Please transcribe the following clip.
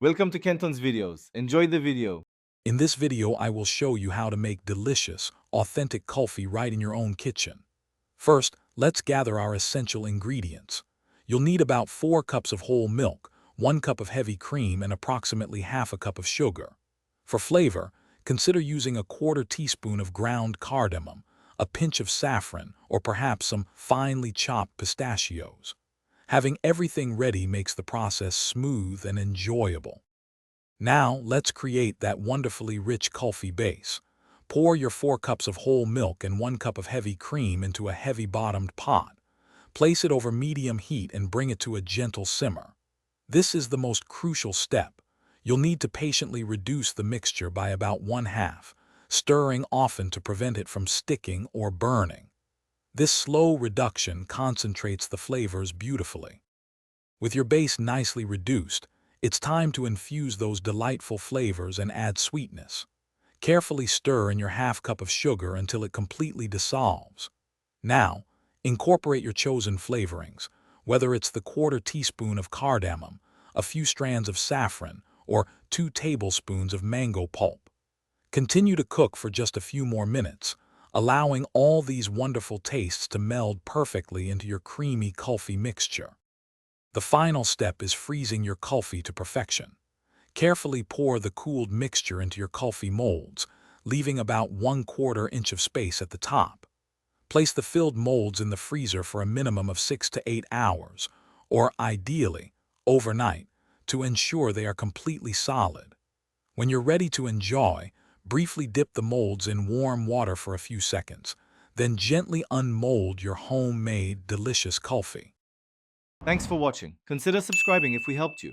Welcome to Kenton's videos. Enjoy the video. In this video, I will show you how to make delicious, authentic kulfi right in your own kitchen. First, let's gather our essential ingredients. You'll need about 4 cups of whole milk, 1 cup of heavy cream, and approximately half a cup of sugar. For flavor, consider using a quarter teaspoon of ground cardamom, a pinch of saffron, or perhaps some finely chopped pistachios. Having everything ready makes the process smooth and enjoyable. Now, let's create that wonderfully rich kulfi base. Pour your 4 cups of whole milk and 1 cup of heavy cream into a heavy-bottomed pot. Place it over medium heat and bring it to a gentle simmer. This is the most crucial step. You'll need to patiently reduce the mixture by about 1/2, stirring often to prevent it from sticking or burning. This slow reduction concentrates the flavors beautifully. With your base nicely reduced, it's time to infuse those delightful flavors and add sweetness. Carefully stir in your half cup of sugar until it completely dissolves. Now, incorporate your chosen flavorings, whether it's the quarter teaspoon of cardamom, a few strands of saffron, or 2 tablespoons of mango pulp. Continue to cook for just a few more minutes, allowing all these wonderful tastes to meld perfectly into your creamy kulfi mixture. The final step is freezing your kulfi to perfection. Carefully pour the cooled mixture into your kulfi molds, leaving about 1/4 inch of space at the top. Place the filled molds in the freezer for a minimum of 6 to 8 hours, or ideally, overnight, to ensure they are completely solid. When you're ready to enjoy, briefly dip the molds in warm water for a few seconds, then gently unmold your homemade delicious kulfi. Thanks for watching. Consider subscribing if we helped you.